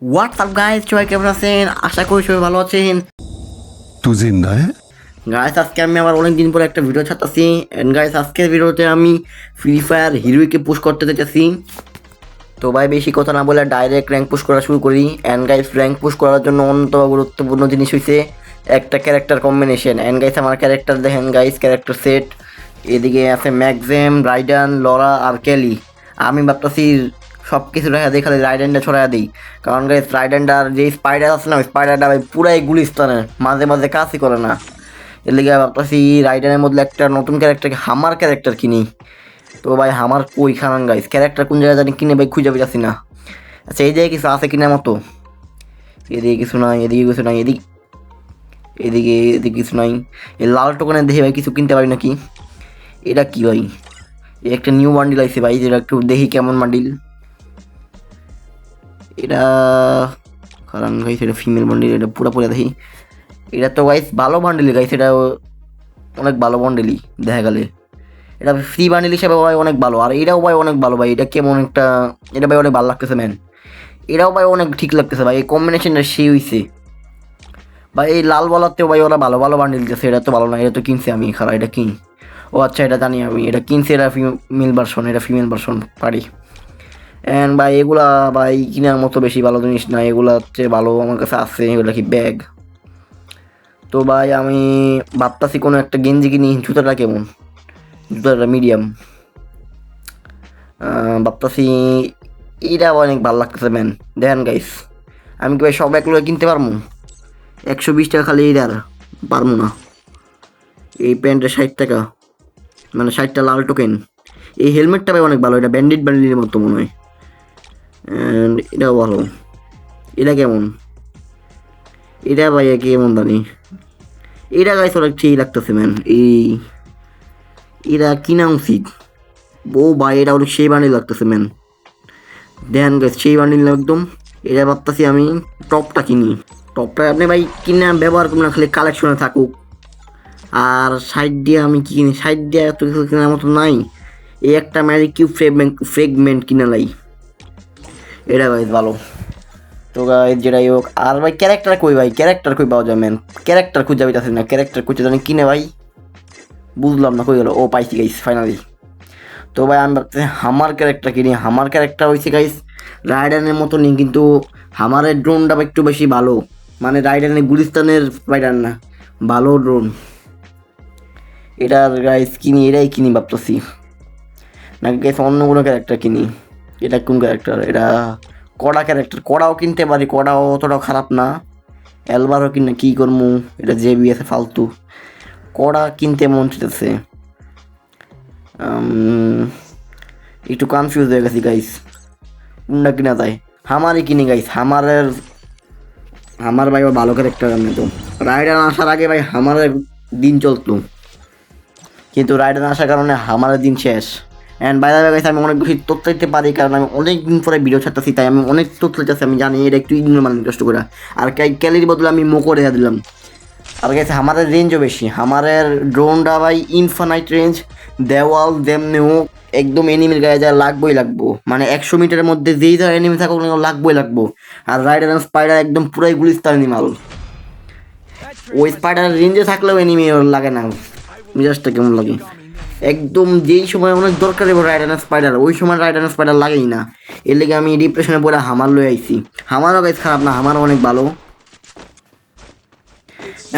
WhatsApp guys, সবাই কেমন আছেন? আশা করি সবাই ভালো আছেন। तू जिंदा है? গাইস, আজকে আমি আবার অনেক দিন পরে একটা ভিডিও ছাড়তেছি। এন্ড গাইস, আজকের ভিডিওতে আমি ফ্রি ফায়ার হিরোইকে পুশ করতে চাইতেছি। তো ভাই বেশি কথা না বলে ডাইরেক্ট র্যাঙ্ক পুশ করা শুরু করি। এন্ড গাইস, র্যাঙ্ক পুশ করার জন্য অন্যতম গুরুত্বপূর্ণ জিনিস হচ্ছে একটা ক্যারেক্টার কম্বিনেশন। এন্ড গাইস, আমার ক্যারেক্টার দেখেন গাইস, ক্যারেক্টার সেট। এদিকে আছে ম্যাক্সেম, রাইডান, লরা আর কেলি। আমি ভাবতেছি সব কিছু দেখা দিই, খালি রাইডেনটা ছড়াই দিই। কারণ গাইস, রাইডেনটার যে স্পাইডার আছে না, ওই স্পাইডারটা ভাই পুরাই গুলিস্তানের, মাঝে মাঝে কাজই করে না। এর লিগে ভাবতেছি রাইডেনের মধ্যে একটা নতুন ক্যারেক্টার, হামার ক্যারেক্টার কিনি। তো ভাই হামার কই খানান গাইস, ক্যারেক্টার কোন জায়গায় জানি কিনে ভাই খুঁজে পেয়েছি না। আচ্ছা, এই জায়গায় কিছু আছে কিনার মতো? এদিকে কিছু নাই, এদিকে কিছু নাই, এদিকে এদিকে কিছু নাই। এই লাল টোকানের দেখে ভাই কিছু কিনতে পারি নাকি? এটা কি ভাই? এই একটা নিউ বান্ডিল আইছে ভাই, যেটা একটু দেখি কেমন বান্ডিল এটা। কারণ গাইস এটা ফিমেল বান্ডিল, এটা পুরোপুরি দেখি। এটা তো গাইস ভালো বান্ডিলই গাইস, এটা অনেক ভালো বান্ডিলই দেখা গেলে। এটা ফ্রি বান্ডিল হিসাবে ভাই অনেক ভালো। আর এটাও ভাই অনেক ভালো ভাই, এটা কেমন একটা, এটা ভাই অনেক ভালো লাগতেছে ম্যান। এটাও ভাই অনেক ঠিক লাগতেছে ভাই, এই কম্বিনেশনটা সেই হইছে ভাই। এই লাল বলাতেও ভাই ওরা ভালো ভালো বান্ডিল দিতেছে। এটা তো ভালো না, এটা তো কিনছি আমি, খারাপ এটা কিন। ও আচ্ছা, এটা জানি আমি, এটা কিনছি, এটা ফিমেল ভার্সন, এটা ফিমেল ভার্সন পারি। অ্যান্ড ভাই এগুলা ভাই কেনার মতো বেশি ভালো জিনিস না, এগুলা হচ্ছে ভালো আমার কাছে আছে। এগুলা কি ব্যাগ? তো ভাই আমি ভাবতাছি কোনো একটা গেঞ্জি কিনি। জুতাটা কেমন? জুতাটা মিডিয়াম ভাবতাছি। এটা অনেক ভালো লাগতেছে ম্যান। দেখেন গাইস, আমি কি ভাই সব একগুলো কিনতে পারবো? 120 টাকা খালি এটার, পারবো না। এই প্যান্টের 60 টাকা, মানে 60টা লাল টোকেন। এই হেলমেটটা ভাই অনেক ভালো, এটা ব্যান্ডিলের মতো মনে হয়। অ্যান্ড এটাও ভালো। এটা কেমন? এটা ভাই কেমন জানি। এটা গাইস অনেক ঠিক লাগতেছে ম্যান। এটা কিনা উচিত। ও ভাই এটা অনেক সেই বান্ডিল লাগতেছে ম্যান। দেখেন গাইস, সেই বান্ডিল একদম। এটা ভাবতেছি আমি টপটা কিনি। টপটা আপনি ভাই কিনা ব্যবহার করুন না, খালি কালেকশনে থাকুক। আর সাইড দিয়ে আমি কি কিনি? সাইড দিয়ে এত কিছু কেনার মতো নাই। এই একটা ম্যাজিক কিউব ফ্রেগমেন্ট কিনা লাই, এটা ভাই ভালো। তো গাইস যেটাই হোক, আর ভাই ক্যারেক্টার কই ভাই? ক্যারেক্টার কই পাওয়া যায় ম্যান? ক্যারেক্টার খুঁজে পাইতেছি না। ক্যারেক্টার খুঁজে জানি কিনে ভাই, বুঝলাম না কই গেল। ও পাইছি গাইস ফাইনালি। তো ভাই আমি ভাবতেছি হামার ক্যারেক্টার কিনি। হামার ক্যারেক্টার হয়েছে গাইস রাইডানের মতো নেই, কিন্তু হামারের ড্রোনটা একটু বেশি ভালো। মানে রাইডানের গুলিস্তানের রাইডার না, ভালো ড্রোন। এটার গাইস কিনি, এটাই কিনি ভাবতেছি। নাকি গাইস অন্য কোনো ক্যারেক্টার কিনি? এটা কোন ক্যারেক্টার? এটা কড়া ক্যারেক্টার। কড়াও কিনতে পারি, কড়াও অতটাও খারাপ না। অ্যালবারও কিনে কী করবো, এটা JBS ফালতু। কড়া কিনতে মন চাইতেছে। একটু কনফিউজ হয়ে গেছি গাইস, কোনটা কিনা যায়। হামারই কিনি গাইস। হামার ভাই ভালো ক্যারেক্টার। আমি তো রাইডার আসার আগে ভাই হামারের দিন চলতো, কিন্তু রাইডার আসার কারণে হামারের দিন শেষ। অ্যান্ড বাইরে গাইস, আমি অনেক বেশি তথ্য দিতে পারি, কারণ আমি অনেক দিন পরে ভিডিও ছাড়তেছি, তাই আমি অনেক তথ্য দিতেছি। আমি জানি এটা একটু ইগনোর মানে কষ্ট করে। আর ক্যালির বদলে আমি মোকো রেখে দিলাম। আর গেছে আমাদের রেঞ্জও বেশি। আমাদের ড্রোনটা ভাই ইনফানাইট রেঞ্জ, দেওয়াল যেমনিও একদম এনিমির গায়ে যা লাগবো। মানে 100 মিটারের মধ্যে যেই ধর এনিমি থাকুক লাগবো। আর রাইডার আর স্পাইডার একদম পুরাই গুলিস্তান এনিমাল। ওই স্পাইডার রেঞ্জে থাকলেও এনিমি লাগে না, মিজাজটা কেমন লাগে। একদম যেই সময় অনেক দরকার হবে রাইডার স্পাইডার, ওই সময় রাইডার স্পাইডার লাগেই না। এর লেগে আমি ডিপ্রেশনে পড়ে হামার লয়ে আইছি। হামারও গাইস খারাপ না, হামারও অনেক ভালো।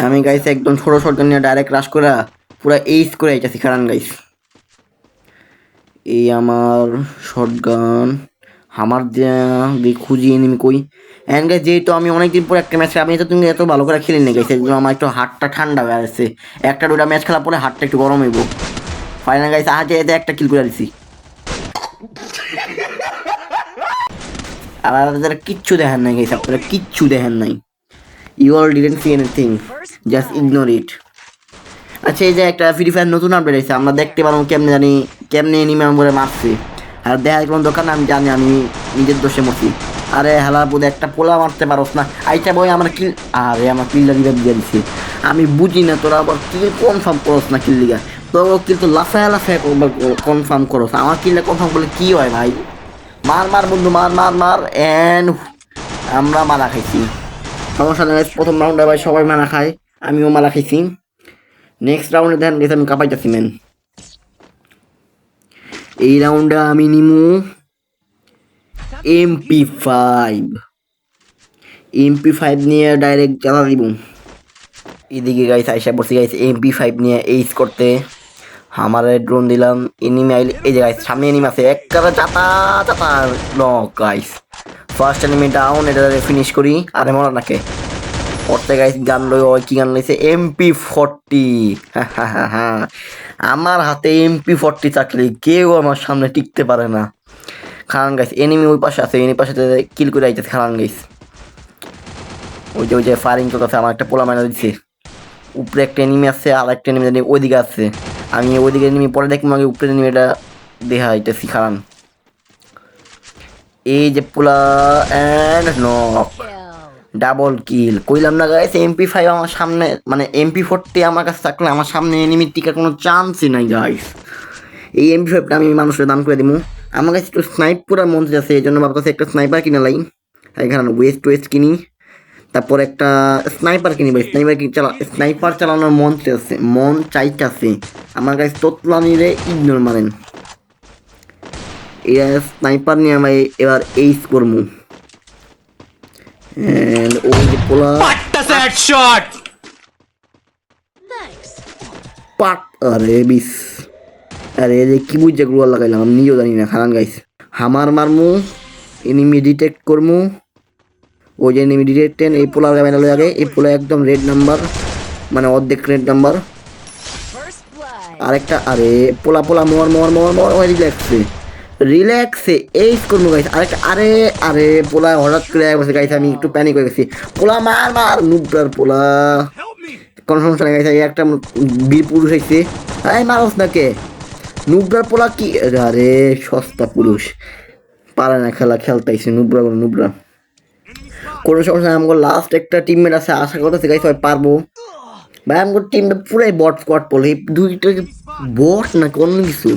আমি গাইস একদম ছোটো শটগান নিয়ে ডাইরেক্ট রাশ করে পুরো এইস করে আইতেছি। কারণ গাইস এই আমার শটগান, আমার যে খুঁজি এনিমি কই। অ্যান্ড গাইস যেহেতু আমি অনেকদিন পর একটা ম্যাচ, আমি তো তুমি এত ভালো করে খেলি না গাইস, একদম আমার একটু হাতটা ঠান্ডা হয়ে আসছে। একটা দুটা ম্যাচ খেলার পরে হাতটা একটু গরম হইব। ফাইনাল গাইস আজকে এতে একটা কিল করে দিছি। আর আপনারা কিচ্ছু দেখেন নাই গাইস, আপনারা কিচ্ছু দেখেন নাই। You all didn't see anything, just ignore it. আচ্ছা, এই যে একটা ফ্রি ফায়ার নতুন আপডেট আছে, আমরা দেখতে পারবো কেমনে এনিমি করে মারছে। আর দেখার কোনো দোকান আমি জানি আমি নিজের দোষে মরছি। আরে হালা বোধ একটা পোলা মারতে পারোস না। আইটা বই আমার কিল, আরে আমার কিলটা রিভাইভ দিয়ে দিচ্ছে। আমি বুঝি না তোরা আবার কিল কনফার্ম করোস না কিল লিগা। তো কিন্তু লাফায় কনফার্ম করোস, আমার কিলটা কনফার্ম করলে কী হয় ভাই? মার বন্ধু, মার। অ্যান্ড আমরা মারা খাইছি। সমস্যা নেই, প্রথম রাউন্ডে ভাই সবাই মারা খায়, আমিও মারা খাইছি। নেক্সট রাউন্ডে দেখেন গেছে আমি কাঁপাইতেছি ম্যান। এই রাউন্ডে আমি নিমু MP5। MP5 নিয়ে ডাইরেক্ট চালা দিব। এদিকে গাইস আইসা বসে গাইস MP5 নিয়ে এইস করতে। আমার ড্রোন দিলাম, এনিমি আইলে এই যে গাইস সামনে এনিমি আছে, একবারে চাতা চাতা knock guys. First enemy down, এটা ফিনিশ করি। আরে মরা নাকে পড়তে গাইস গান লই, ওই কি গান লইছে MP40। আমার হাতে MP40 থাকলে কেউ আমার সামনে টিকতে পারে না। খান গাইস এনিমি ওই পাশে আছে, এনিমি পাশে কিল করে আইতেছে। খান গাইস ওই যে ফায়ারিং করতেছে, আমার একটা পোলা মাইনা দিচ্ছে। উপরে একটা এনিমি আছে, আর একটা এনিমি ওইদিকে আছে। আমি ওইদিকে এনিমি পরে দেখবো, আগে উপরে এনিমিটা দেখা যাইতেছি। খান এই যে পোলা এন্ড নক, ডাবল কিল। কইলাম না গাইস MP5 আমার সামনে, মানে MP40 আমার কাছে থাকলে আমার সামনে এনিমি টিকার কোনো চান্সই নাই গাইস। এই MP5টা আমি মানুষের দান করে দিব। আমার কাছে একটু স্নাইপ করার মন আছে, এই জন্য আমার কাছে একটা স্নাইপার কিনে লাই। এখানে ওয়েস্ট কিনি, তারপর একটা স্নাইপার কিনি ভাই। স্নাইপার চালানোর মন আছে, মন চাইতেছে আমার কাছে। তোতলানিরে ইগনোর মারেন। এরা স্নাইপার নিয়ে আমি এবার এইস করবো। And ওই যে পোলা পাট, আরে বিস, আরে যে কি বুঝছে গ্লোয়াল লাগাইলাম আমি নিজেও জানি না। খারান গাইস হামার মারমু, এনিমি ডিটেক্ট করমু। ওই যে এনিমি ডিটেক্টেন, এই পোলার গায়ে লই আগে। এই পোলা একদম রেড নাম্বার, মানে অর্ধেক রেড নাম্বার। আরেকটা, আরে পোলা মোর রিল্যাক্সে এইস করবো গাইস। আরেকটা, আরে পোলা হঠাৎ করে বসে গাইছে, আমি একটু প্যানিক হয়ে গেছি। পোলা মার নুবটার পোলা, কোনো সমস্যা নেই গাইছে। একটা বীর পুরুষ হয়েছে, এই মানুষ নাকে নুবরার পোলা কি, আরে সস্তা পুরুষ পারে না খেলতেছে নুবরা কোনো সমস্যা নেই। আমাকে লাস্ট একটা টিমমেট আছে, আশা করতেছে গাইছে সবাই পারবো ভাই। আমার টিমটা পুরাই বট স্কোয়াড পড়লো, এই দুইটা বট না কোনো কিছু।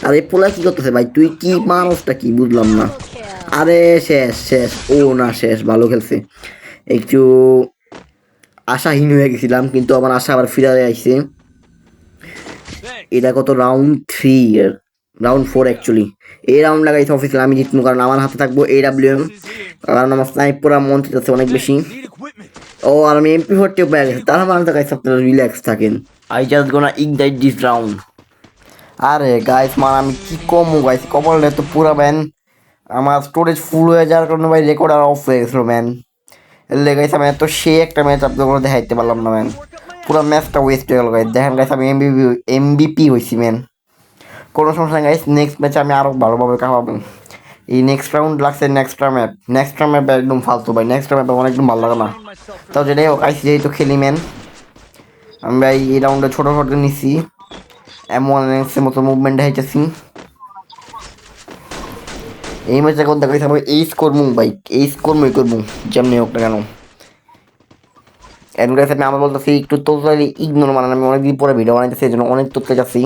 আর এই পোলা কি করতেছে ভাই, তুই কি মানুষটা কি বুঝলাম না। আরে শেষ ও না, শেষ ভালো খেলছে। একটু আশাহীন হয়ে গেছিলাম, কিন্তু আমার আশা আবার ফিরে আসছে। এটা কত রাউন্ড 3, রাউন্ড 4 অ্যাকচুয়ালি। এই রাউন্ড লাগাইছে অফিসিয়াল আমি জিতবো, কারণ আমার হাতে থাকবো AWM, কারণ আমার স্নাইপ করা মন চাইতেছে অনেক বেশি। ও আর আমি MP40 পেয়ে গেছি, তার মানে তো গাইস আপনারা রিল্যাক্স থাকেন। I just gonna ignite this round. আরে গাইস মানে আমি কি কমু গাইস, কমলে তো পুরা ব্যান আমার স্টোরেজ ফুল হয়ে যাওয়ার কারণে ভাই রেকর্ড আর অফ হয়ে গেছিলো ম্যান। এলে গাইস আমি এত সে একটা ম্যাচ আপনাদের দেখাইতে পারলাম না ম্যান, পুরো ম্যাচটা ওয়েস্ট হয়ে গেল গাইস। দেখেন গাইস আমি MVP হয়েছি ম্যান। কোনো সমস্যা নেই গাইস, নেক্সট ম্যাচে আমি আরও ভালোভাবে কামাবো। এই নেক্সট রাউন্ড লাগছে, নেক্সট ম্যাপ একদম ফালতু ভাই। নেক্সট ম্যাপ আমার একদম ভালো লাগে না। তাও যেটাই হোক আইসি যেহেতু খেলি ম্যান, আমি ভাই এই রাউন্ডে ছোটো নিচ্ছি, M1 মতো মুভমেন্ট দেখাইতেছি। এই ম্যাচে কোন দেখাইছি আমি এইস করবো ভাই, এইস করবো যেমনি হোক না কেন। এর কাছে আমি আমার বলতেছি একটু টোটালি ইগনোর মানান, আমি অনেকদিন পরে ভিডিও বানাইতেছি, এই জন্য অনেক তথ্য যাচ্ছি।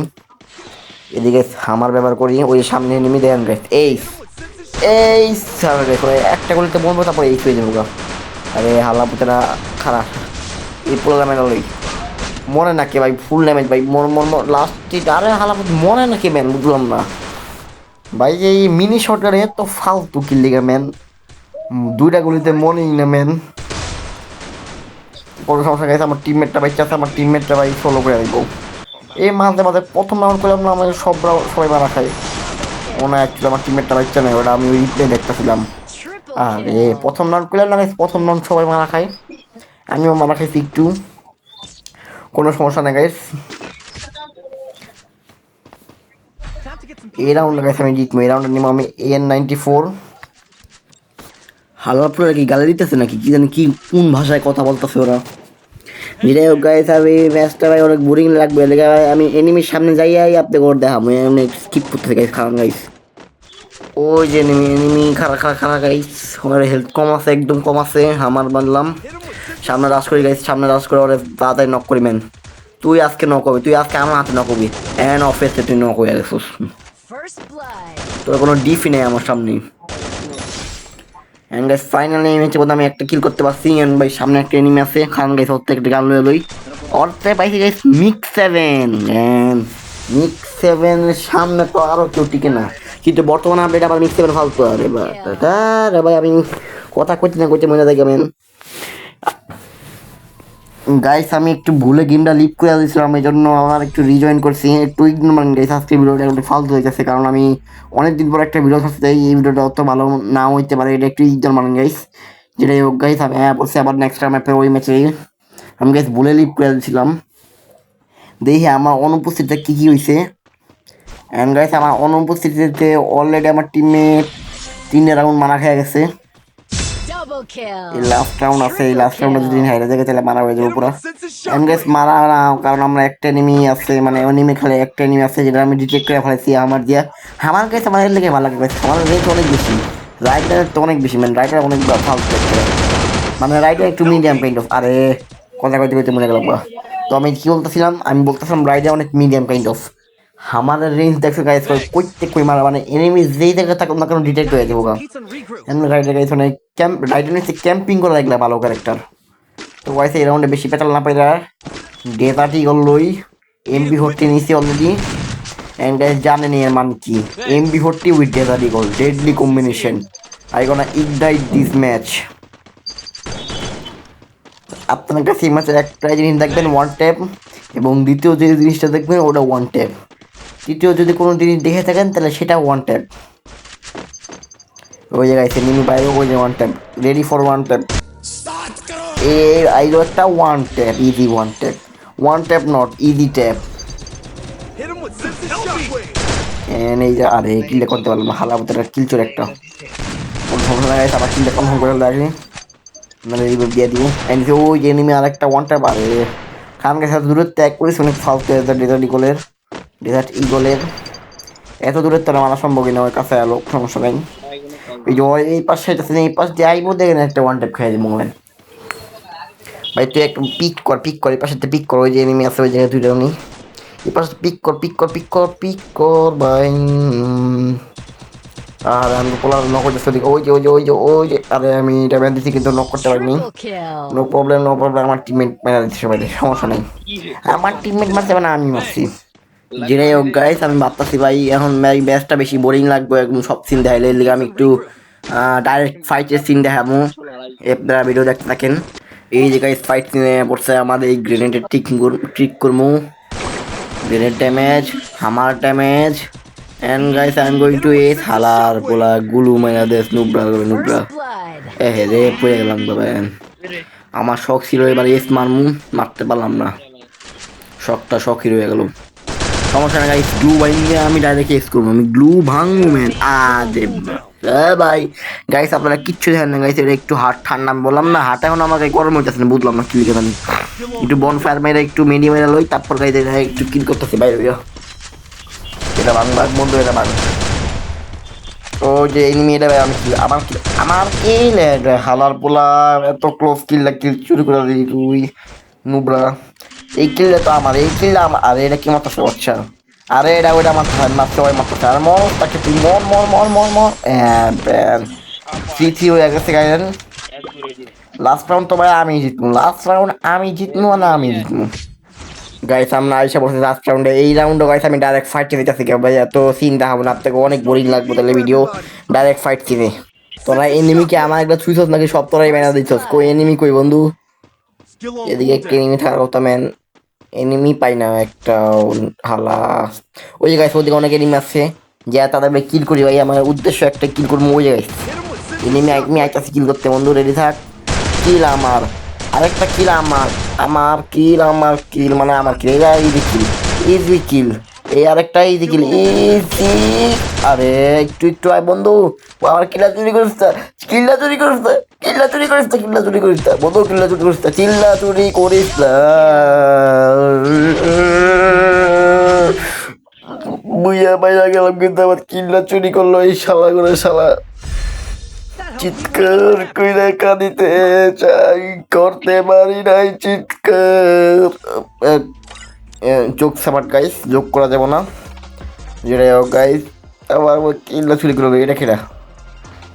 এদিকে আমার ব্যবহার করি, ওই সামনে নেমে দেখেন গাইস এইস একটা গুলিতে বলবো, তারপর এইস হয়ে যাবো। আরে হাল্লা পুতেরা খারাপ এই প্রোগ্রামে লই মনে নাকি ভাই, ফুল ড্যামেজ ভাই লাস্ট। আরে হাল্লা মনে নাকি ম্যান, বুঝলাম না ভাই। এই মিনি শটের এত ফালতু কিল লিগা ম্যান, দুইটা গুলিতে মনেই না ম্যান। কোনো সমস্যা গেছে, আমার টিমমেটটা বাইক আছে, আমার টিমমেটটা ভাই ফলো করে দিব। এই মাঝে প্রথম রাউন্ড করলাম না, আমাদের সবাই মারা খাই। মনে হয় অ্যাকচুয়ালি আমার টিমমেটটা বাচ্চা নেই, ওটা আমি ওই রিপ্লে দেখতেছিলাম। আরে প্রথম রাউন্ড করলাম না, প্রথম রাউন্ড সবাই মারা খায়, আমিও মারা খাইছি একটু। কোনো সমস্যা নেই গাইস, এই রাউন্ড গাইস আমি জিতবো। এই রাউন্ডে নিবো আমি AN94। হালাপুরা কি গালি দিতেছে নাকি কি জানি, কি কোন ভাষায় কথা বলতেছে ওরা। যেটাই হোক গাইস, আমি ম্যাচটা ভাই অনেক বোরিং লাগবে, আমি এনিমির সামনে যাই আপনি ওর দেখাবো, আমি স্কিপ করতে গাইস। খারাপ গাইস ওই যে এনিমি খারা গাইস, ওর হেলথ কম আছে, একদম কম আছে। আমার বানলাম সামনে রাশ করি গাইস, সামনে রাশ করে ওরে তাড়াতাড়ি নক করি ম্যান। তুই আজকে নক হবি, তুই আজকে আমার হাতে নক হবি। অ্যান্ড অফেসে তুই নক হয়ে গেছিস, তোর কোনো ডিফই নেই আমার সামনে। এন্ড গাইস ফাইনালি এই ম্যাচে আমি একটা কিল করতে পারছি এন্ড ভাই সামনে একটা এনিমি আছে খান গাইস ওর থেকে একটা গান লয়ে লই অর্থে পাইছি গাইস মিক 7 এন্ড মিক 7 এর সামনে তো আরো কেউ টিকে না কিন্তু বর্তমানে আপডেট আবার মিক 7 ফালতু আরে ভাই আমি কথা কইতে না কইতে মনে থাকে মেন গাইস আমি একটু ভুলে গেমটা লিভ করে দিয়েছিলাম এই জন্য আমার একটু রিজয়েন করছি একটু ইগনোর মারেন গাইস আজকে ভিডিওটা একটু ফালতু হয়ে গেছে কারণ আমি অনেকদিন পর একটা ভিডিও করতে চাই এই ভিডিওটা অত ভালো নাও হইতে পারে এটা একটু ইগনোর মারেন গাইস যেটাই হোক গাইস আমি বলছি আবার নেক্সট টাইম আপনার ওই ম্যাচে আমি গাইস ভুলে লিভ করে দিয়েছিলাম দেখি আমার অনুপস্থিতিতে কী কী হয়েছে অ্যান্ড গাইস আমার অনুপস্থিতিতে অলরেডি আমার টিমে 3 রাউন্ড মারা খেয়ে গেছে Double kill. এই লাস্ট রাউন্ড আছে এই লাস্ট রাউন্ডে যদি হাইরে দেখে তাহলে মারা হয়ে যাবে পুরো এন্ড গাইস মারা না কারণ আমরা একটা এনিমি আছে মানে এনিমি খেলে একটা এনিমি আছে যেটা আমি ডিটেক্ট করে ফেলেছি আমার দিয়া আমার কাছে আমার এর লেগে ভালো লাগে গাইস আমার রেট অনেক বেশি রাইডার তো অনেক বেশি মানে রাইডার অনেক ফালতু মানে রাইডার একটু মিডিয়াম কাইন্ড অফ আরে কথা কইতে কইতে মনে গেল তো আমি কি বলতেছিলাম আমি বলতেছিলাম রাইডার অনেক মিডিয়াম কাইন্ড অফ আমাদের রেঞ্জ দেখছো গাইস কইতে কই মারা মানে এনিমি যেই জায়গায় থাকুক না কেন ডিটেক্ট হয়ে যাবো এন্ড রাইডার গাইস মানে রাইডার নিচে ক্যাম্পিং করে রাখলে ভালো ক্যারেক্টার তো গাইস এই রাউন্ডে বেশি পেটাল না পাইরা ডেটাটি গলই MB40 নিচে অলরেডি এন্ড গাইস জানেন এর মান কি MB40 উইথ ডেটাটি গল deadly combination I gonna ignite this match আপনার কাছে এই ম্যাচের একটা জিনিস দেখবেন ওয়ান ট্যাপ এবং দ্বিতীয় যে জিনিসটা দেখবেন ওটা ওয়ান ট্যাপ তৃতীয় যদি কোনো জিনিস দেখে থাকেন তাহলে সেটা ওয়ান ট্যাপ ওই জায়গায় সে নিমি বাইরে ওই যে one tap ready for one tap এর আইলো একটা one tap easy one tap not easy tap N এই যে আরে কিলে করতে পারলাম না হালাবতের কিল চোর একটা আবার কিলটা কনফার্ম করে লাগে মানে রিভাইভ দিয়ে দিব এন্ড ওই যে নিমি আর একটা ওয়ান ট্যাপ আরে খানকে সাথে দূরে ত্যাগ করিস অনেক ফালতু ডেজার্ট ইগলের এত দূরের তো মানা সম্ভবই না ওর কাছে আলো সমস্যা নেই এই যে এই পাশে এই পাশ দিয়ে আইবো দেখেন একটা ওয়ান ট্যাপ খেয়ে যাবো ভাই তুই একটু পিক কর এই পাশে পিক কর ওই যে এনিমি আছে ওই জায়গায় দুইটাও নেই এই পাশে পিক কর ভাই আর আমি পোলার নক করতেছি ওই যে আরে আমি এটা ব্যান দিচ্ছি কিন্তু নক করতে পারিনি Triple kill. নো প্রবলেম আমার টিমমেট মেরা দিচ্ছে সবাই সমস্যা নেই আমার টিমমেট মারছে মানে আমি মারছি যেটাই হোক গাইস আমি ভাবতেছি ভাই এখন এই ম্যাচটা বেশি বোরিং লাগবে একদম সব সিন দেখাইলে এর লিগে আমি একটু ডাইরেক্ট ফাইটের সিন দেখাবো আপনারা ভিডিও দেখতে থাকেন এই যে গাইস ফাইট সিনে পড়ছে আমাদের এই গ্রেনেডের ট্রিক করবো grenade damage hammer damage and guys I am going to এস হালার পোলা গুলু মাইনা দেস নুবরা First blood. রে পড়ে গেলাম বাবা আমার শখ ছিল এবার এস মারতে পারলাম না শখই রয়ে গেল সমস্যা না গাইস গ্লু ভাঙিয়ে আমি ডাইরেক্ট এক্স করবো আমি গ্লু ভাঙবো ম্যান ভাই গাইস আপনারা কিচ্ছু দেখেন না গাইস এটা একটু হাট ঠান্ডা আমি বললাম না হাট এখন আমাকে গরম হইতেছে না বুঝলাম না কি লিখে জানি একটু বন ফায়ার মেরে একটু মিডিয়াম মেরে লই তারপর গাইস এটা একটু কিল করতেছে বাইরে এটা ভাঙ বন্ধু এটা ভাঙ ও যে এনিমি এটা ভাই আমি আমার কিল হালার পোলা এত ক্লোজ কিল চুরি করে দিই তুই নুবরা এই কিলটা তো আমার এই কিলটা আমার আরে এটা কি মারতেছে আচ্ছা আরে এটা ওইটা মারতে হয় মারতেছে আর মর তাকে তুই মর 3-3 হয়ে গেছে গাইলেন লাস্ট রাউন্ড তো ভাই আমি জিতবো না আমি জিতবো গাইস আমরা আইসা বসে লাস্ট রাউন্ডে এই রাউন্ডে গাইস আমি ডাইরেক্ট ফাইট চিনে যাচ্ছি ভাই এত সিন দেখাবো না আপনাকে অনেক বোরিং লাগবে তাহলে ভিডিও ডাইরেক্ট ফাইট চিনে তোরা এনিমিকে আমার একটা ছুঁইছস নাকি সব তোরাই মেনা দিচ্ছস কই এনিমি কই বন্ধু এদিকে একটা এনিমি থাকার কথা ম্যান এনিমি পাই না একটা হালা ওই জায়গায় ওদিকে অনেক এনিমি আছে যা তাদের কিল করি ভাই আমার উদ্দেশ্য একটা কিল করবো ওই জায়গায় এনিমি আমি আইতাছি কিল করতে বন্ধু রেডি থাক কিল আমার আরেকটা কিল আমার কিল মানে আমার কিল এটা ইজি কিল এই আরেকটা ইজি কিল ইজি আরে একটু আয় বন্ধু ও আমার কিল্লা চুরি করিস বন্ধু চিল্লা চুরি করিস বুইয়া বাইরা গেলাম কিন্তু আবার কিল্লা চুরি করলো এই শালা চিৎকার কইরা কাঁদিতে চাই করতে পারি নাই চিৎকার যোগ সামার গাইস যোগ করা যাবে না যেটা হোক গাইস আবার কিল্লা চুরি করবে এটা খেলা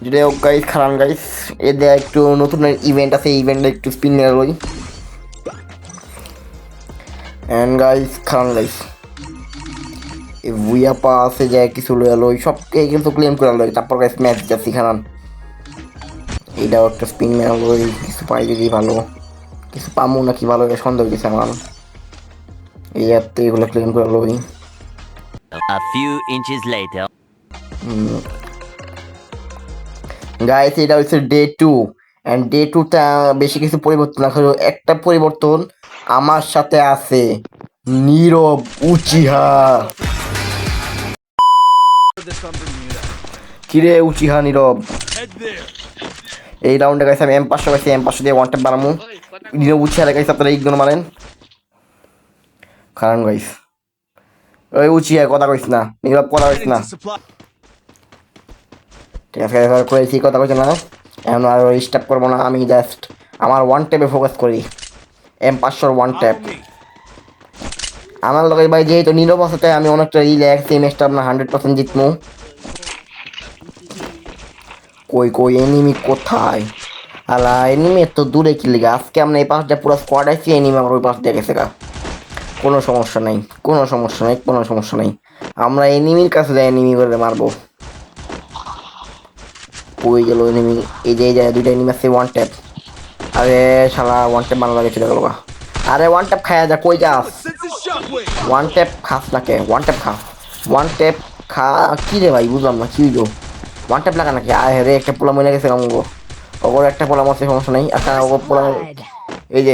যেটা হোক গাইস খারান গাইস এদের একটু নতুন ইভেন্ট আছে ইভেন্টে একটু স্পিন নিয়ে লই এন্ড গাইস খারান গাইস বুয়া পা আছে যায় কিছু লইয়া লই সবকে কিন্তু ক্লেম করে লই তারপর গাইস ম্যাচ যাচ্ছি খারান এটাও একটা স্পিন মেরা লই কিছু পাই যদি ভালো কিছু পামো নাকি ভালো সন্দেহ কিছু আমার এই অ্যাপতে এগুলো ক্লেম করে লই A few inches later. Guys এটা হচ্ছে ডে 2 এন্ড ডে 2টা বেশি কিছু পরিবর্তন না হলেও একটা পরিবর্তন আমার সাথে আছে নীরব উচিহা কিরে উচিহা নীরব এই রাউন্ডে গাইছে আমি M500 গাইছি M500 দিয়ে ওয়ান ট্যাপ বানামু নীরব উচিহা গাইছে আপনারা ইগনোর মারেন কারণ গাইস ওই উচিহা কথা কইস না নীরব কথা কইস না ঠিক আছে এবার করেছি কথা কইছ না এখন আর স্টার্ট করবো না আমি জাস্ট আমার ওয়ান ট্যাপে ফোকাস করি M500 ওয়ান ট্যাপ আমার লগে ভাই যেহেতু নীরব আছে তাই আমি অনেকটা রিল্যাক্স এই ম্যাচটা আপনার 100% জিতমু কই কই এনিমি কোথায় আলা এনিমি এত দূরে কি লিগা আজকে আমরা এই পাশটা পুরো স্কোয়াড আছি এনিমি আমার ওই পাশ দিয়ে গেছে গা কোনো সমস্যা নাই কোনো সমস্যা নাই কোনো সমস্যা নাই আমরা এনিমির কাছে যাই এনিমি করে মারবো কই গেল এনিমি এই যে দুইটা এনিমি আছে ওয়ান ট্যাপ আরে শালা ওয়ান ট্যাপ বানানো লাগে চলে গেল গা আরে ওয়ান ট্যাপ খায়া যা কই যাস ওয়ান ট্যাপ খাস নাকি ওয়ান ট্যাপ খা ওয়ান ট্যাপ খা কি রে ভাই বুঝলাম না কি হইলো ওয়ান ট্যাপ লাগা নাকি আয় রে একটা পোলা মনে গেছে কামগো ওর একটা পোলা মরছে সমস্যা নেই আচ্ছা ওর পোলা Blood. এই যে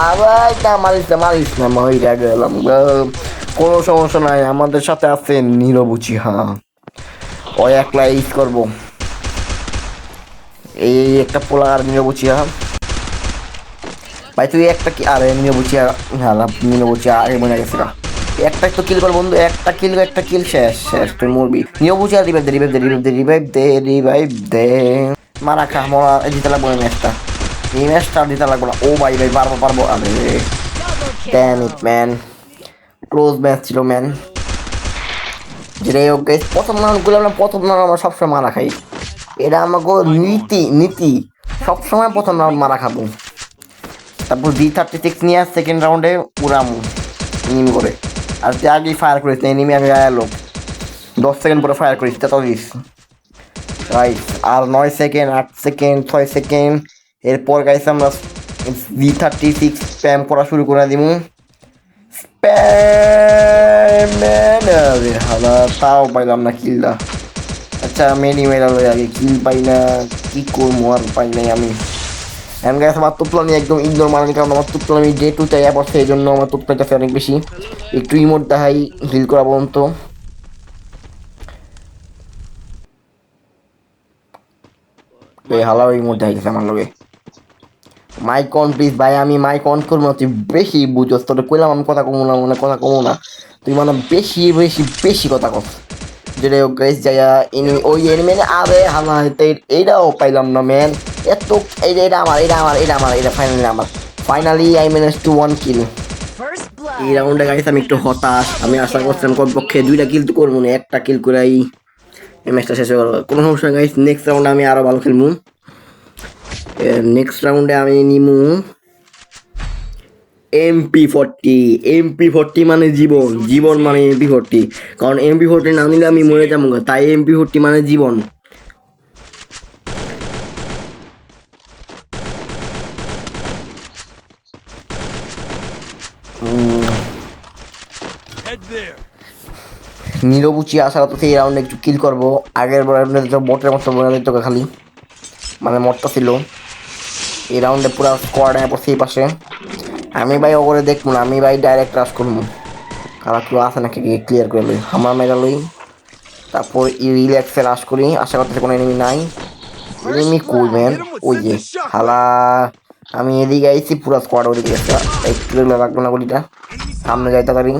আবার তা মারিস না মহিলা গেলাম কোনো সমস্যা নাই আমাদের সাথে আছে নীরব উচিহা ও একলা ইস করবো এই একটা পোলা আর নীরব উচিহা ভাই তুই একটা কি আরে নীরবুচিয়া হালা নীরবুচিয়া আগে মনে গেছে একটা তো কিল কর বন্ধু একটা কিল শেষ তুই মরবি নীরবুচিয়া রিভাইভ দে মারা খা মরা দিতে লাগবো এই ম্যাচটা দিতে লাগবো না ও ভাই পারবো আরে damn it man close match ছিল ম্যান যেটা হোক গাইস প্রথম রাউন্ডগুলো আমরা সবসময় মারা খাই এটা আমাকে নীতি সবসময় প্রথম রাউন্ড মারা খাবো তারপর D36 নিয়ে সেকেন্ড রাউন্ডে উড়ামু এনিমি করে আর তুই আগেই ফায়ার করিস না এনিমি আগে এলো 10 সেকেন্ড পরে ফায়ার করিস তা তো দিস রাইট আর 9 সেকেন্ড 8 সেকেন্ড 6 সেকেন্ড এরপর গাইস আমরা D36 স্প্যাম করা শুরু করে দিব স্প্যাম রে হালা তাও পাইলাম না কিলটা আচ্ছা মেনি মেডাল আগে কিল পাই না কি করবো আর পাই নাই আমি এন্ড গাইস আমার তুপলামি একদম ইগনোর মারানি কারণ আমার তুপলামি ডে 2 চাই পড়ছে এই জন্য আমার তুপলার কাছে অনেক বেশি একটু ইমোট দেখাই হিল করা বলুন তো এই হালাও ইমোট দেখাই গেছে আমার লগে মাইক অন প্লিজ ভাই আমি মাইক অন করবো না তুই বেশি বুঝোস তোর কইলাম আমি কথা কমো না কথা কমো না তুই মানে বেশি কথা কস যেটা গাইস যাইয়া এনিমি ওই এনিমি আরে হালা এইটাও পাইলাম না ম্যান এত এটা আমার finally I manage to 1 kill First এই blood. রাউন্ডে গাইস আমি একটু হতাশ আমি আশা করছিলাম কমপক্ষে 2টা কিল তো করবো না একটা কিল করেই এই ম্যাচটা শেষ হয়ে গেল কোনো সমস্যা গাইস নেক্সট রাউন্ডে আমি আরো ভালো খেলবো নেক্সট রাউন্ডে আমি নিমু MP40 মানে জীবন মানে MP40 কারণ MP40 না নিলে আমি মরে যাবো তাই MP40 মানে জীবন নীরবুচি আশা করতে এই রাউন্ডে একটু কিল করবো আগের রাউন্ডে তো বটের মতো মনে দিত খালি মানে মরটা ছিল এই রাউন্ডে পুরো স্কোয়াড পড়ছে এই পাশে আমি ভাই ওপরে দেখবো না আমি ভাই ডাইরেক্ট রাশ করবো কারা কেউ আছে নাকি ক্লিয়ার করে লই আমার মেরা লই তারপর রিল্যাক্সে রাশ করি আশা করতেছে কোনো এনিমি নাই এনিমি কই ম্যান ওই যে হালা আমি এদিকে আইছি পুরো স্কোয়াড ওদিকে গেছে একটু লাগবে না গলিটা সামনে যাইতে পারি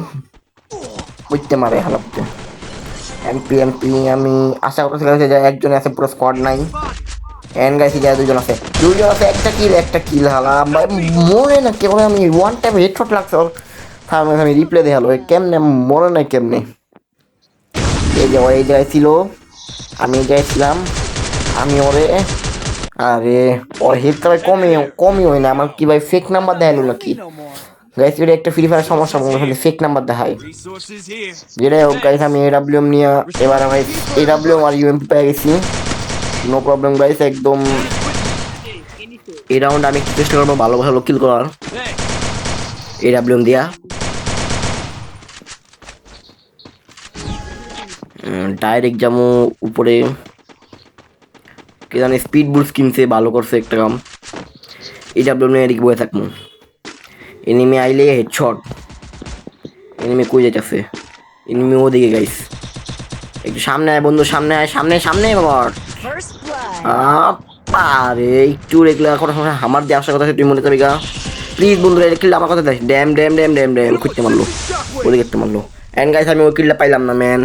বুঝতে মারে হালাপতে এমপি আমি আশা করতে যে একজন আছে পুরো স্কোয়াড নাই এন্ড গাইস যায় দুজন আছে একটা কিল হালা ভাই মরে না কেবল আমি ওয়ান টাইম হেডশট লাগছে ওর সামনে আমি রিপ্লে দেখালো কেমনে মরে না কেমনে এই যে জায়গায় ছিল আমি এই জায়গায় ছিলাম আমি ওরে আরে ওর হেলথটা ভাই কমই হয় না আমার কি ভাই ফেক নাম্বার দেখালো নাকি গাইস এটা একটা ফ্রি ফায়ার সমস্যা মনে হলে ফেক নাম্বার দেখায় যেটাই হোক গাইস আমি এডাব্লিউএম নিয়ে এবার ভাই এডাব্লিউএম আর ইউএমপি পেয়ে গেছি নো প্রবলেম গাইস একদম এই রাউন্ড আমি চেষ্টা করবো ভালো ভালো কিল করার এডাব্লিউএম দিয়া ডাইরেক্ট যাবো উপরে কে জানে স্পিড বুস্ট কিনছে ভালো করছে একটা কাম এডাব্লিউএম নিয়ে এদিকে বয়ে থাকবো এনিমি আইলে হেডশট এনিমি কই যাইতেছে এনিমি ওদিকে গাইস একটু সামনে আয় বন্ধু সামনে আয় সামনে বাবা First blood. আরে একটু রেগুলার কথা শোনা আমার দিয়ে আসার কথা তুই মনে করবি গা প্লিজ বন্ধুরা এটা কিল্লা আমার কথা দেখ ড্যাম খুঁজতে মারলো ওদিকে একটা মারলো এন্ড গাইস আমি ওই কিল্লা পাইলাম না ম্যান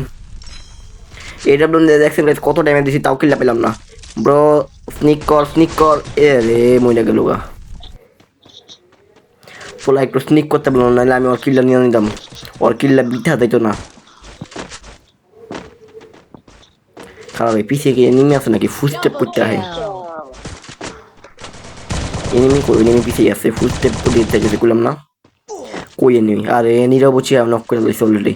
এটা দেখছেন গাইস কত ড্যামেজ দিছি তাও কিল্লা পেলাম না ব্রো স্নিক কর এ রে মইরা গেল গা ফলে একটু স্নিক করতে বললাম নাহলে আমি ওর কিল্লা নিয়ে নিতাম ওর কিল্লা বিঠা দিত না খারাপ ভাই পিছিয়ে গিয়ে এনিমি আছে নাকি ফুস্টেপ করতে হয় এনিমি পিছিয়ে আছে ফুস্টেপ করে দিতে গেছে করলাম না কই এনিমি আরে নিরবচি আমি নক করে দিয়েছি অলরেডি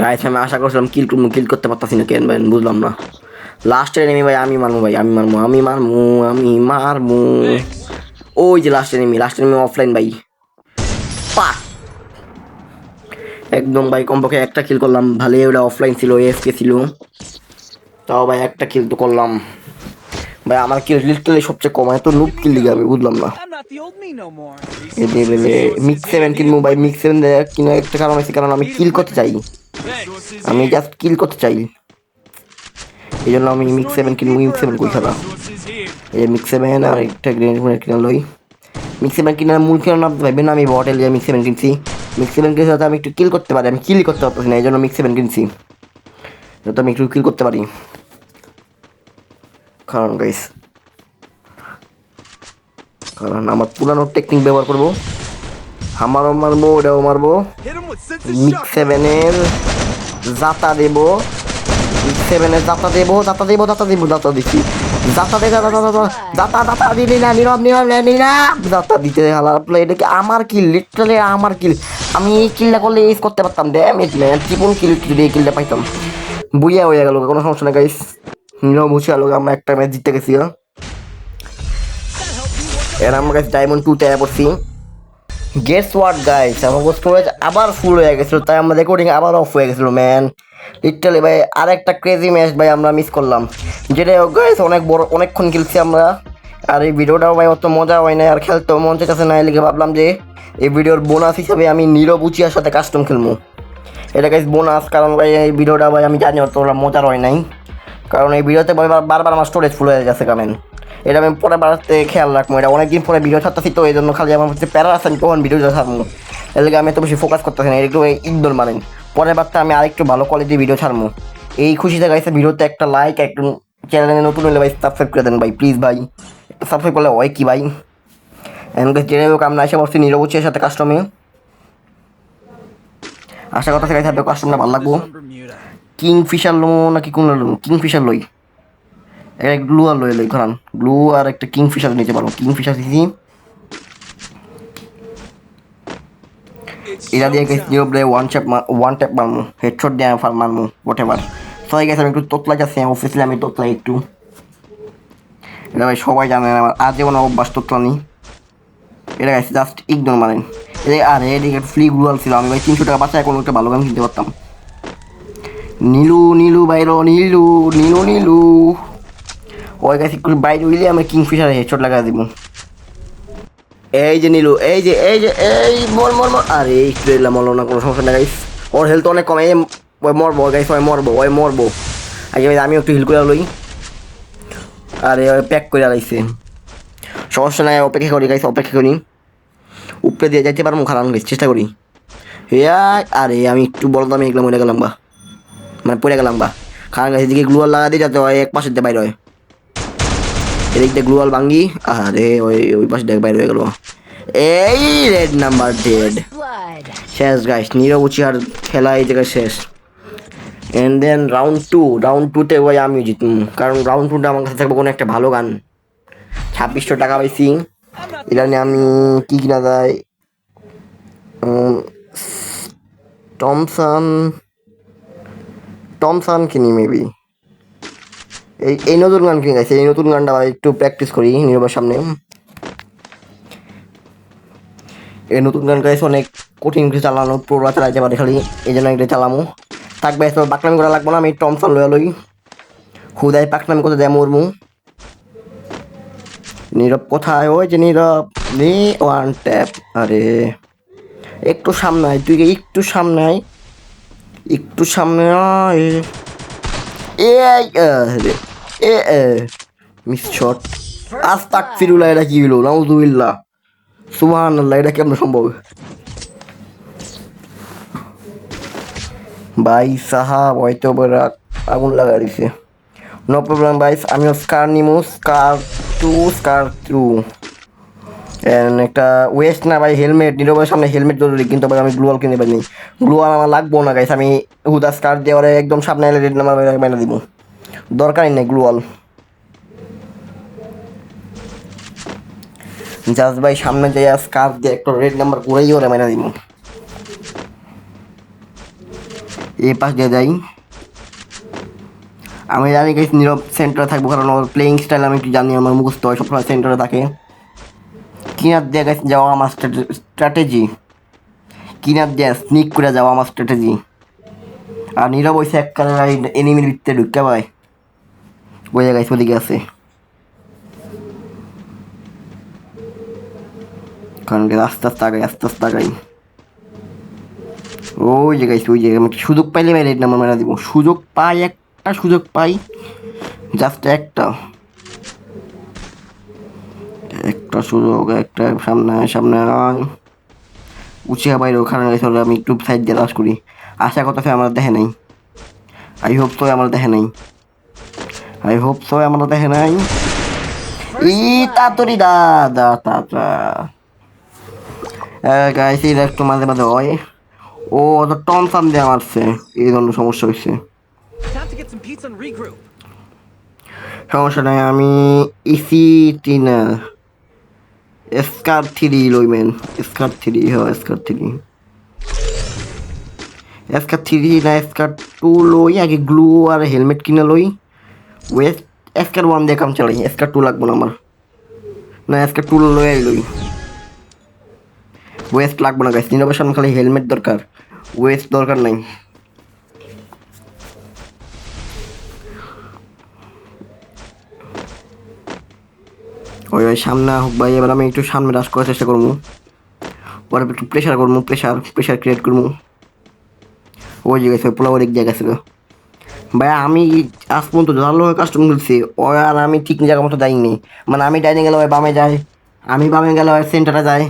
গাইস আমি আশা করছিলাম কিল করতে পারতাছি না কেন ভাই বুঝলাম না লাস্টের এনিমি ভাই আমি মারমু ওই যে লাস্ট এনিমি অফলাইন ভাই পা একদম ভাই কমপক্ষে একটা কিল করলাম ভালোই ওটা অফলাইন ছিল এফকে ছিল তাও ভাই একটা কিল তো করলাম ভাই আমার কিল লিটারালি সবচেয়ে কম এত নুব কিল দিকে আমি বুঝলাম না মিক্স 7 কিনবো ভাই মিক্স 7 কিনা একটা কারণ আছে কারণ আমি কিল করতে চাই আমি জাস্ট কিল করতে চাই এই জন্য আমি মিক্স 7 কিনবো মিক্স 7 কই খেলা এই মিক্স 7 আর একটা গ্রেনেড কিনা লই মিক্স 7 কিনার মূল কেন না ভাইবেন আমি বটেল যে মিক্স 7 কিনছি মিক্স 7 কিনছি যাতে আমি একটু কিল করতে পারি আমি কিলই করতে পারতেছি না এই জন্য মিক্স 7 কিনছি যাতে আমি একটু কিল করতে পারি কারণ আমার পুরানো টেকনিক ব্যবহার করবো আমারও মারবো ওটাও মারবো মিক্স 7-এর জাতা দেবো মিক্স 7-এর জাতা দিচ্ছি জাতা দিলি না নীরব জাতা দিতে এটা আমার কিল লিটারালি আমার কিল আমি এই কিলটা করলে ইউজ করতে পারতাম ড্যামেজ ম্যান ট্রিপল কিল এই কিলটা পাইতাম বুইয়া হয়ে গেল কোনো সমস্যা না গাইস নীরব বসে আলো আমরা একটা ম্যাচ জিতে গেছি এর আমার কাছে ডায়মন্ড 2-তে পড়ছি গেস হোয়াট গাইস আমার স্টোরেজ আবার ফুল হয়ে গেছিল তাই আমার রেকর্ডিং আবার অফ হয়ে গেছিল ম্যান লিটারালি ভাই আরেকটা ক্রেজি ম্যাচ ভাই আমরা মিস করলাম যেটা গাইস অনেকক্ষণ খেলছি আমরা আর এই ভিডিওটাও ভাই অত মজা হয় না আর খেলতেও মন চাইছে না লিখে ভাবলাম যে এই ভিডিওর বোনাস হিসাবে আমি নীরব উচিয়ার সাথে কাস্টম খেলবো এটা গাইস বোনাস কারণ ভাই এই ভিডিওটা ভাই আমি জানি অতটা মজার হয় নাই কারণ এই ভিডিওতে বারবার আমার স্টোরেজ ফুল হয়ে গেছে কামেন এটা আমি পরে বাড়াতে খেয়াল রাখবো এটা অনেকদিন পরে ভিডিও ছাড়তেছি তো এই জন্য খালি আমার হচ্ছে প্যারা আছে আমি কখন ভিডিওটা ছাড়বো এর লিগে আমি এত বেশি ফোকাস করতেছি না একটু ইগনোর মানেন পরের বারটা আমি আরেকটু ভালো কোয়ালিটির ভিডিও ছাড়বো এই খুশিতে গাইছে ভিডিওতে একটা লাইক একটু চ্যানেলে নতুন হলে ভাই সাবস্ক্রাইব করে দেন ভাই প্লিজ ভাই সাবস্ক্রাইব করলে হয় কি ভাই এমন যেটাই হোক আমরা এসে বসছি নিরবচির সাথে কাস্টমে আশা কথা সেখানে থাকবে কাস্টমটা ভালো লাগবো কিংফিশার লো নাকি কোন কিংফিশার লই একটা গ্লু আর লই খান গ্লু আর একটা কিংফিশার নিতে পারবো কিংফিশার দিছি এটা দিয়ে গেছি নিউবলে ওয়ান ট্যাপ মারমু হেডশট দিয়ে মারমু হোয়াটএভার সবাই গেছে আমি একটু তোতলা যাচ্ছি অফিসে আমি তোতলা একটু এটা ভাই সবাই জানেন আমার আজীবন অভ্যাস তোতলা নি এটা গেছে জাস্ট ইগনোর মারেন আর এদিকে ফ্রি গ্লুয়াল ছিল আমি ভাই 300 টাকা বাঁচায় কোনো একটা ভালো গান কিনতে পারতাম নীলু বাইরো নীলু ওই গাছ একটু বাইরে উইলে আমি কিংফিশার হেডশট লাগা দিব এই যে নীলু এই মর আরে একটু এলাম মরলো না কোনো সমস্যা না গাইস ওর হেলথ অনেক কমে ওই মরবো গাইস ওই মরবো আগে আমি একটু হিল করে লই আরে ওই প্যাক করে আলাইছে সমস্যা নাই অপেক্ষা করি উপরে দিয়ে যাইতে পারবো খারাপ গেছি চেষ্টা করি আরে আমি একটু বড় দামে এগুলো মরে গেলাম মানে পড়ে গেলাম খারাপ গাছ দিকে গ্লুয়াল লাগা দিই যাতে এক পাশের দিয়ে বাইরে হয় এদিক দিয়ে গ্লুয়াল ভাঙ্গি আরে ওই পাশে দেখ বাইরে হয়ে গেল এই রেড নাম্বার ডেড শেষ গাইস নিরবচি আর খেলা এই জায়গায় শেষ এন্ড দেন রাউন্ড টুতে ভাই আমি জিতবো, কারণ রাউন্ড টুতে আমার কাছে থাকবে কোনো একটা ভালো গান। 2600 টাকা পাইছি, এটা নিয়ে আমি কি কিনা যায়, টমসন টমসন কিনি মেবি। এই নতুন গান কিনে গেছে, এই নতুন গানটা একটু প্র্যাকটিস করি নীরবের সামনে। এই নতুন গান গাইছে অনেক কঠিন কিছু চালানো, পুরোটা চালাইতে পারে খালি, এই জন্য একটা চালামো। থাকবে তো পাকনামি করা লাগবো না, আমি টমসন লইয়া লই, হুদায় পাকনামি করতে দেয় মরমু। নীরব কোথায়, ওই যে নীরব, নে ওয়ান ট্যাপ। আরে একটু সামনে আয়, তুই একটু সামনে আয়, একটু সামনে আয়। Miss shot. আস্তাগফিরুল্লাহ, এটা কি হলো? নাউযুবিল্লাহ, সুবহানাল্লাহ, এটা কেমন সম্ভব? ভাই সাহাব হয়তো বড় আগুন লাগা দিছে। নো প্রবলেম ভাই, আমিও স্কার নিমু, স্কার টু একটা ওয়েস্ট না ভাই, হেলমেট। নীরবের সামনে হেলমেট জরুরি, কিন্তু ভাই আমি গ্লুয়াল কিনে পাইনি। গ্লুয়াল আমার লাগবো না গাইস, আমি হুদা স্কার দিয়ে ওরা একদম সামনে এলে রেড নাম্বার বাইনা দিব, দরকারই নেই গ্লুয়াল। জাস্ট ভাই সামনে যাই স্কার দিয়ে একটা রেড নাম্বার করেই ওরা বাইনা দিব। এই পাশ দিয়ে যাই, আমি জানি গাইস নীরব সেন্টারে থাকবো, কারণ ওর প্লেয়িং স্টাইল আমি একটু জানি, আমার মুখস্থ হয় সবসময় সেন্টারে থাকে। কিনার দিয়ে গাইস যাওয়া আমার স্ট্র্যাটেজি, কিনার দিয়ে স্নিক করে যাওয়া আমার স্ট্র্যাটেজি। আর নীরব ওইসে এক কালার এনিমির ভিতরে ঢুকে ভাই, ওই জায়গায় ওদিকে আছে, কারণ আস্তে আস্তে আগাই, আস্তে আস্তে আগাই। ওই জায়গায় ওই জায়গায় আমি সুযোগ পাইলে ভাই রেড নাম্বার মেরা দিব, সুযোগ পাই, একটা সুযোগ পাই, জাস্ট একটা সুযোগ, একটা সামনে সামনে উচিয়া বাইরে ওখানে আমি একটু সাইড দিয়ে রাশ করি। আশা কথা আমার দেখে নাই, আই হোপ সো আমার দেখে নাই, আই হোপ সো আমার দেখে নাই। ই তাড়াতাড়ি দাদা তাড়া গাইছি, একটু মাঝে মাঝে হয়। ও তো টমসাম দিয়ে মারছে, এই ধরনের সমস্যা হয়েছে। সমস্যা নাই, আমি ইসি টিনা স্কার 3 লইবেন, স্কার 3, হ্যাঁ স্কার 3, স্কার 3 না স্কার 2 লই, আগে গ্লু আর হেলমেট কিনে লই। ওয়েস্ট স্কার 1 দিয়ে কাম চালাই, স্কার 2 লাগবো না আমার, না স্কার 2 লই লই, ওয়েস্ট লাগবো না গাইস। নীরবের সামনে খালি হেলমেট দরকার, ওয়েস্ট দরকার নাই। ওই ভাই সামনে হোক ভাই, এবার আমি একটু সামনে রাশ করার চেষ্টা করবো, পরে একটু প্রেশার করবো, প্রেশার ক্রিয়েট করবো। ওই জায়গায় পোলা ওই জায়গা ছিল ভাই, আমি আজ পর্যন্ত ভালো কাস্টম খেলছি, ও আর আমি ঠিক জায়গা মতো যাইনি। মানে আমি ডাইনে গেলে ওই বামে যায়, আমি বামে গেলে ওই সেন্টারে যায়,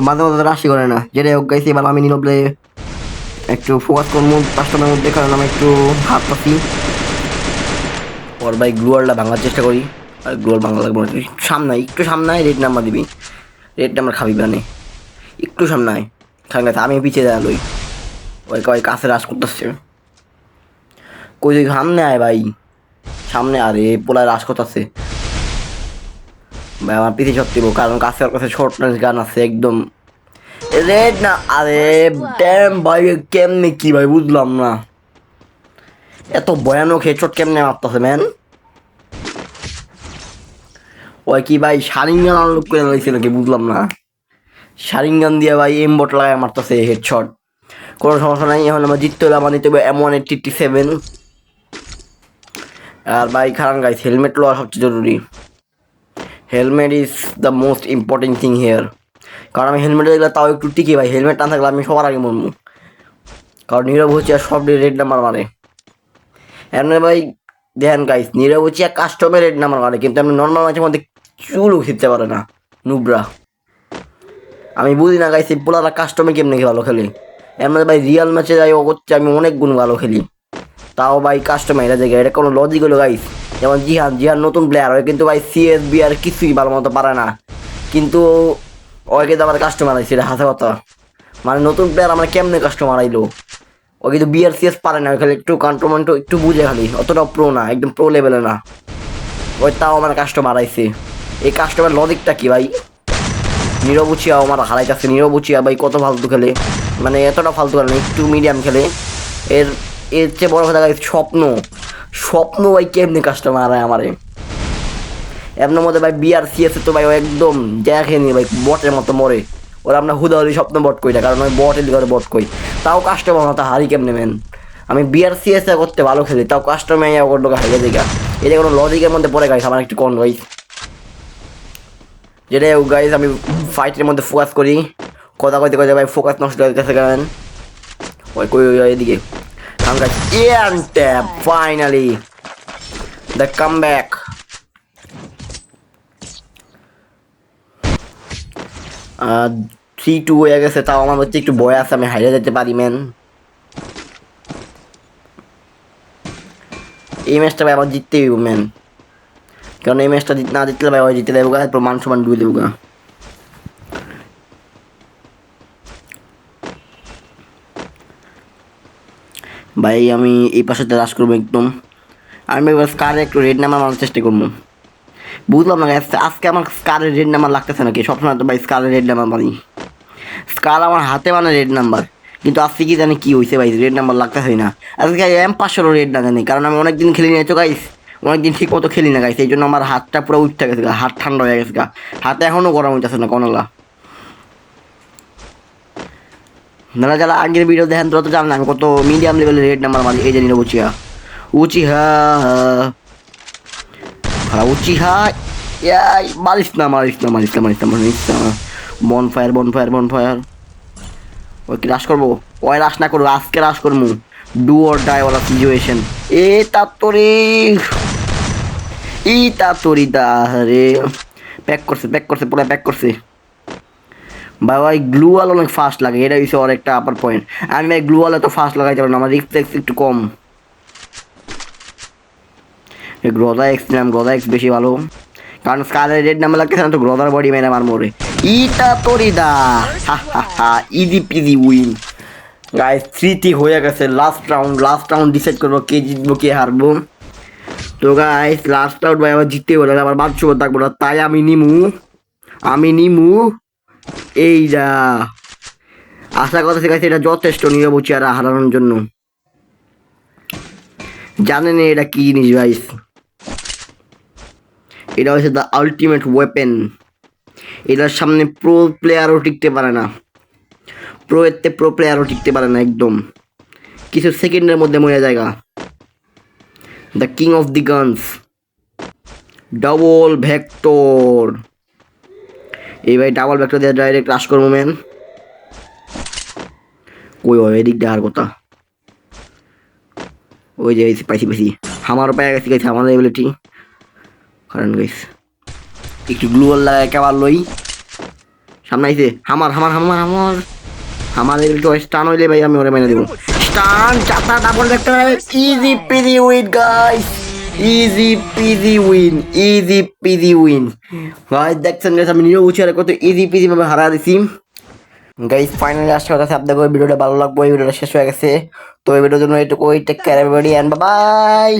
মাঝে মাঝে রাশি করে না, যেটাই হোক গাইছি। এবার আমি নীরবে একটু ফোকাস করবো কাস্টমের মধ্যে, কারণ আমি একটু হাত পাচ্ছি। ওর ভাই গ্লুয়ারটা ভাঙার চেষ্টা করি, আর গ্লুয়ার ভাঙা লাগবে না, একটু সামনে রেড নাম্বার দিবি, রেড নাম্বার খাবি মানে একটু সামনে খাই, আমি পিছিয়ে যায় লই, ওই কয় কাছে রাশ করতেছে, কই তুই সামনে আয় ভাই, সামনে আরে পোলায় রাশ করতেছে ভাই, আমার পিছিয়ে ছট দিব, কারণ কাছে ওর কাছে শর্ট রেঞ্জ গান আছে একদম রেড না। আরে ড্যাম ভাই, কেমনে কি ভাই বুঝলাম না, এত ভয়ানক হেডশট কেমনে মারতেছে ম্যান। ওই কি ভাই শারিঙ্গান আনলক করে লাইছিল কি বুঝলাম না, শারিঙ্গান দিয়ে ভাই এমবট লাগায় মারতেছে হেডশট। কোনো সমস্যা নাই, এখন আমার জিততে হলে আমার নিতে হবে M187। আর ভাই খারান গাইস, হেলমেট লওয়া সবচেয়ে জরুরি, helmet is the most important thing here. কারণ আমি হেলমেট দেখলে তাও একটু টিকি ভাই, হেলমেট না থাকলে আমি সবার আগে মরবো, কারণ নীরব হচ্ছে আর সব রেড নাম্বার মারে। এমনি ভাই দেখেন গাইস, নীরব হচ্ছে এক কাস্টমের রেড নাম্বার মারে, কিন্তু আমি নর্মাল ম্যাচের মধ্যে চুলও খেতে পারে না নুবরা। আমি বুঝি না গাইস, এই পোলারা কাস্টমে কেমনি ভালো খেলে। এমনি ভাই রিয়াল ম্যাচে যাই ও করছে আমি অনেক গুণ ভালো খেলি, তাও ভাই কাস্টমার এটা জায়গায়, এটা কোনো লজিক হলো গাইস। যেমন জিহান নতুন প্লেয়ার হয়, কিন্তু ভাই CSB আর কিছুই ভালো মতো পারে না, কিন্তু ওই কিন্তু আমার কাস্টমার আইছে, এটা হাসা কথা। মানে নতুন প্লেয়ার আমার কেমনে কাস্টমার আইলো, ও কিন্তু বিআরসিএস পারে না, খালি একটু কন্ট্রোল একটু বুঝে, খালি অতটাও প্রো না, একদম প্রো লেভেলে না। ওই তাও আমার কাস্টমার হারাইছে। এই কাস্টমার লজিকটা কি ভাই? নিরবুচিয়া আমার হারাইতেছে। নিরবুচিয়া ভাই কত ফালতু খেলে, মানে এতটা ফালতু খেলে না, একটু মিডিয়াম খেলে। এর এর চেয়ে বড় কথা স্বপ্ন ভাই কেমনি কাস্টমার হারায় আমারে। এমন মধ্যে ভাই বিআরসিএস তো ভাই ও একদম দেখেনি ভাই, বটের মতো মরে। ওরা আমরা হুদাহুদি স্বপ্ন বট করি না, কারণ ওই বটের দিকে বট কই, তাও কাস্টমার মাথা হারি কেমনে মেন। আমি বিআরসিএস করতে ভালো খেলি, তাও কাস্টমার করলো হারিয়ে দিকে। এটা কোনো লজিকের মধ্যে পড়ে গাইছে আমার একটু কোন গাইস। যেটা গাইস আমি ফাইটের মধ্যে ফোকাস করি, কথা কইতে কইতে ভাই ফোকাস নষ্ট হয়ে গেছে। কারণ ওই কই এদিকে ফাইনালি দ্য কামব্যাক। 3-2 হয়ে গেছে, তাও আমার হচ্ছে একটু ভয় আছে, আমি হারিয়ে যেতে পারি ম্যান। এই ম্যাচটা ভাই আবার জিততেই হইব ম্যান, কারণ এই ম্যাচটা না জিতলে ভাই ওই জিতে দেবো গা, এরপর মান সমান ডুবে দেবো গা। ভাই আমি এই পাশে রাশ করবো একদম। আমি এবার স্কারে একটু রেড নাম্বার মারার চেষ্টা করবো। বুঝলাম না আজকে আমার স্কারের রেড নাম্বার লাগতেছে নাকি? সবসময় তো ভাই স্কারের রেড নাম্বার মারি, স্কার আমার হাতে মানে রেড নাম্বার, কিন্তু আজকে কি জানি কি হয়েছে ভাই, রেড নাম্বার লাগতেছে না আজকে। M500 রেড না জানি, কারণ আমি অনেকদিন খেলি না তো গাইস, অনেকদিন ঠিক মতো খেলি না গাইস, এই জন্য আমার হাতটা পুরো উঠতে গেছে, হাত ঠান্ডা হয়ে গেছে, হাতে এখনও গরম হইতেছে না কোনলা। যারা যারা আগের ভিডিও দেখেন তোরা তো জানেন আমি কত মিডিয়াম লেভেলের রেড নাম্বার মারি। এই যে নিরবুচিয়া উচিহা উচিহা মারিস না বনফায়ার। ওই কি রাশ করবো? ওই রাশ না করবো, আজকে রাশ করবো, ডু অর ডাই ওয়ালা সিচুয়েশন। এ তাড়াতাড়ি দা রে, প্যাক করছে পুরো প্যাক করছে ভাই। ওই গ্লু ওয়াল অনেক ফাস্ট লাগে, এটা হচ্ছে ওর একটা আপার পয়েন্ট। আমি ভাই গ্লু ওয়াল এত ফাস্ট লাগাইতে পারি না, আমার রিফ্লেক্স একটু কম। গ্রোদা এক্স নাম, গ্রোদা এক্স বেশি ভালো, কারণ স্কারের রেড নাম্বার লাগতেছে না তো গ্রোদার বডি মেরে আমার মরে। ইটা তোরি দা ইজি পিজি উইন গাইস। 3-3 হয়ে গেছে। লাস্ট রাউন্ড ডিসাইড করবো কে জিতবো কে হারবো। তো গাইস লাস্ট রাউন্ড ভাই আবার জিততে বলে আবার বাদশো থাকবো না, তাই আমি নিমু এই যা। আশা করতেছি গাইস এটা যথেষ্ট নিরবুচিয়ারা হারানোর জন্য। জানেন এটা কি জিনিস গাইস? এটা হচ্ছে দ্য আলটিমেট ওয়েপেন। এটার সামনে প্রো প্লেয়ারও টিকতে পারে না, প্রো প্লেয়ারও টিকতে পারে না, একদম কিছু সেকেন্ডের মধ্যে মরে জায়গা। The king of the guns, double vector. এই ভাই ডাবল ভেক্টর দিয়ে ডাইরেক্ট রাশ করবো ম্যান। কই হয় এদিক দেখার কথা, ওই যে পাইছি আমারও পায়ে গেছি গেছে আমাদের এবিলিটি। কারণ গাইস একটু গ্লুয়াল লাগায় কেবার লই, সামনে আইছে আমার এবিলিটি স্টান হইলে ভাই আমি ওরে মেনে দেবো। স্টান চাতা double vector, easy peasy win guys, easy peasy win guys. দেখছেন গাইস আমি নিয়ে উচিত কত ইজি পিজি ভাবে হারা দিছি গাইস। ফাইনালি আজকে কথা আপনাদের ভিডিওটা ভালো লাগবে, এই ভিডিওটা শেষ হয়ে গেছে। তো এই ভিডিওর জন্য এটুকু, take care everybody and bye by.